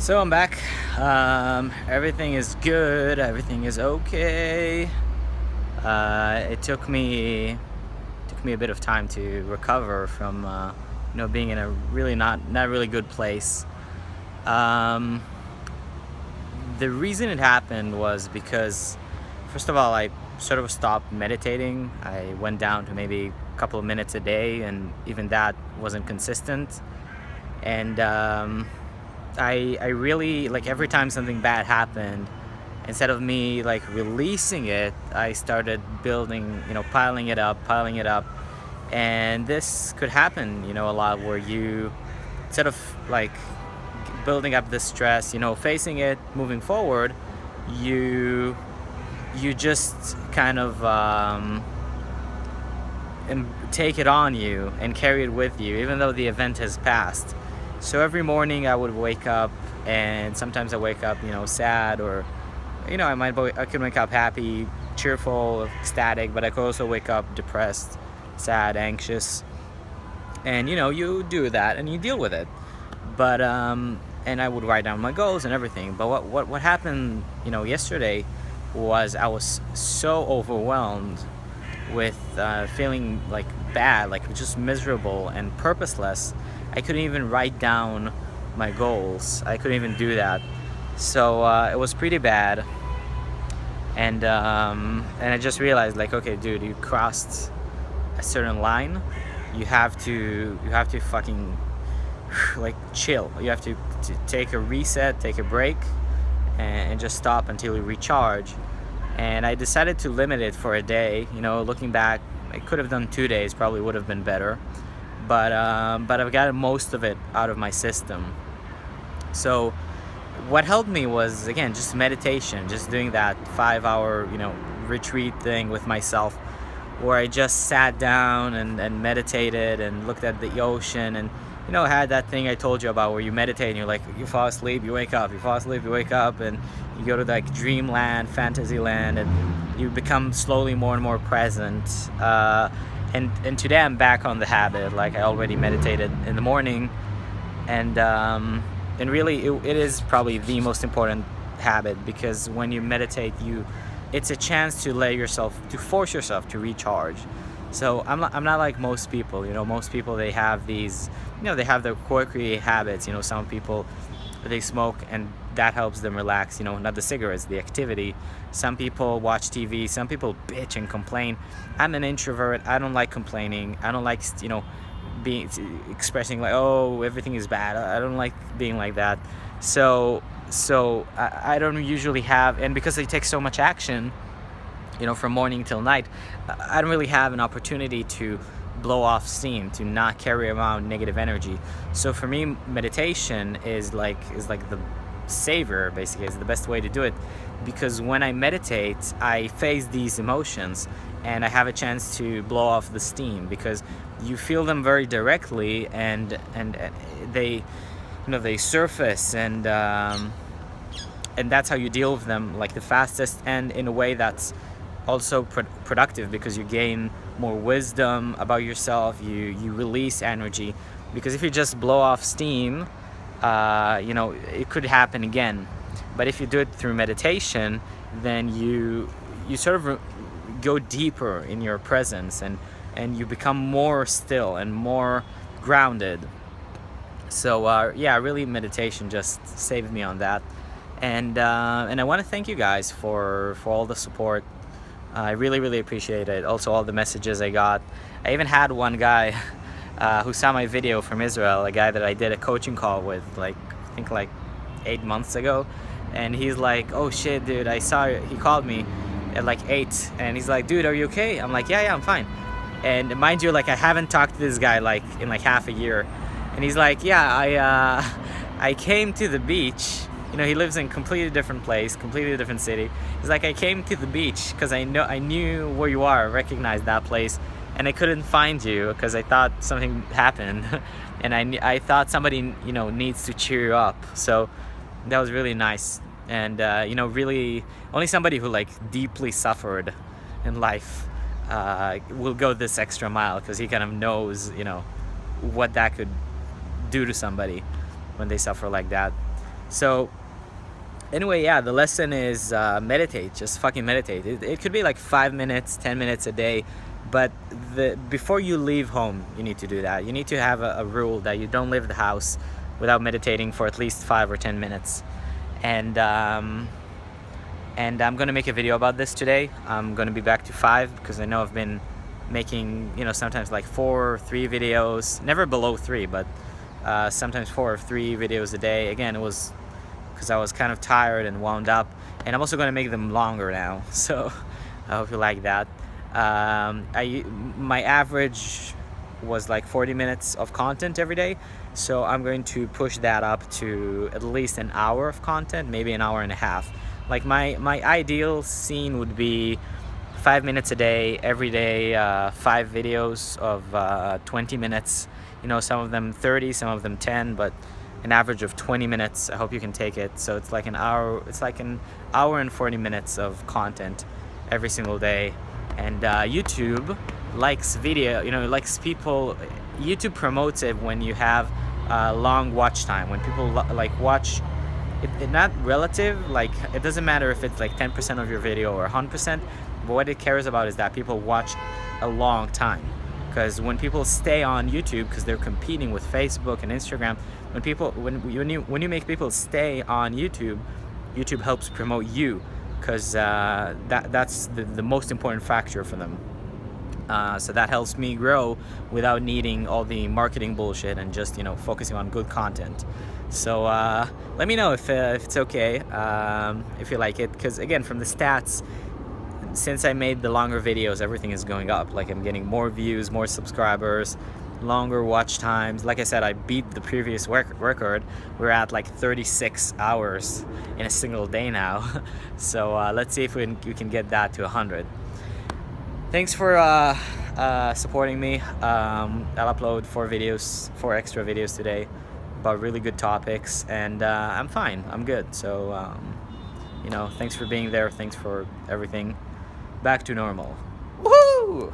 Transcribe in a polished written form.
So I'm back. Everything is good. Everything is okay. It took me a bit of time to recover from being in a really not really good place. The reason it happened was because, first of all, I sort of stopped meditating. I went down to maybe a couple of minutes a day, and even that wasn't consistent. And I really, like, every time something bad happened, instead of me like releasing it, I started building, piling it up. And this could happen, a lot, where you, instead of like building up this stress, facing it, moving forward, you just kind of take it on you and carry it with you, even though the event has passed. So every morning I would wake up, and sometimes I wake up, sad, or, I can wake up happy, cheerful, ecstatic, but I could also wake up depressed, sad, anxious. And, you do that and you deal with it. But, and I would write down my goals and everything. But what happened, yesterday was I was so overwhelmed with feeling like bad, like just miserable and purposeless. I couldn't even write down my goals. I couldn't even do that. So it was pretty bad. And I just realized, like, okay, dude, you crossed a certain line. You have to fucking like chill. You have to take a reset, take a break, and just stop until you recharge. And I decided to limit it for a day. Looking back, I could have done 2 days, probably would have been better. But I've gotten most of it out of my system. So what helped me was, again, just meditation, just doing that 5-hour, retreat thing with myself, where I just sat down and meditated and looked at the ocean, and, had that thing I told you about where you meditate and you're like, you fall asleep, you wake up, you fall asleep, you wake up, and you go to like dreamland, fantasy land, and you become slowly more and more present. And today I'm back on the habit. Like, I already meditated in the morning, and really it is probably the most important habit, because when you meditate, it's a chance to force yourself to recharge. So I'm not like most people. Most people, they have these, they have their quirky habits. Some people, they smoke and that helps them relax, not the cigarettes, the activity. Some people watch TV, some people bitch and complain. I'm an introvert. I don't like complaining. I don't like, being expressing like, oh, everything is bad. I don't like being like that. So I don't usually have, and because I take so much action, from morning till night, I don't really have an opportunity to blow off steam, to not carry around negative energy. So for me, meditation is like the savior, basically. Is the best way to do it, because when I meditate, I face these emotions and I have a chance to blow off the steam, because you feel them very directly, and they they surface, and that's how you deal with them, like the fastest, and in a way that's also productive, because you gain more wisdom about yourself. You release energy, because if you just blow off steam, it could happen again. But if you do it through meditation, then you sort of go deeper in your presence, and you become more still and more grounded. So really, meditation just saved me on that. And I want to thank you guys for all the support. I really, really appreciate it. Also, all the messages I got. I even had one guy who saw my video from Israel, a guy that I did a coaching call with, I think 8 months ago. And he's like, oh shit, dude, I saw you. He called me at 8, and he's like, dude, are you okay? I'm like, yeah, I'm fine. And mind you, I haven't talked to this guy in half a year. And he's like, yeah, I came to the beach. He lives in a completely different place, completely different city. He's like, I came to the beach because I knew where you are, I recognized that place, and I couldn't find you because I thought something happened, and I thought somebody needs to cheer you up. So that was really nice, and really only somebody who deeply suffered in life will go this extra mile, because he kind of knows what that could do to somebody when they suffer like that. So anyway, yeah, the lesson is meditate. Just fucking meditate. It could be like 5 minutes, 10 minutes a day, but before you leave home, you need to do that. You need to have a rule that you don't leave the house without meditating for at least 5 or 10 minutes. And I'm gonna make a video about this today. I'm gonna be back to 5 because I know I've been making, you know, sometimes like 4 or 3 videos, never below 3, but sometimes 4 or 3 videos a day. Again, it was because I was kind of tired and wound up, and I'm also going to make them longer now, so I hope you like that. My average was like 40 minutes of content every day, so I'm going to push that up to at least an hour of content, maybe an hour and a half. Like my ideal scene would be 5 minutes a day, every day, 5 videos of 20 minutes, you know, some of them 30, some of them 10, but an average of 20 minutes. I hope you can take it. So it's like an hour and 40 minutes of content every single day. And YouTube likes video, you know, likes people. YouTube promotes it when you have long watch time, when people like watch it, not relative, like it doesn't matter if it's like 10% of your video or 100%, but what it cares about is that people watch a long time. Because when people stay on YouTube, because they're competing with Facebook and Instagram, when you make people stay on YouTube, YouTube helps promote you, because that's the most important factor for them. So that helps me grow without needing all the marketing bullshit and just, you know, focusing on good content. So let me know if it's okay, if you like it, because again, from the stats, since I made the longer videos, everything is going up. Like I'm getting more views, more subscribers, longer watch times. Like I said, I beat the previous record. We're at like 36 hours in a single day now. So let's see if we can get that to 100. Thanks for supporting me. I'll upload 4 extra videos today about really good topics, and I'm fine. I'm good. So you know, thanks for being there. Thanks for everything. Back to normal. Woohoo!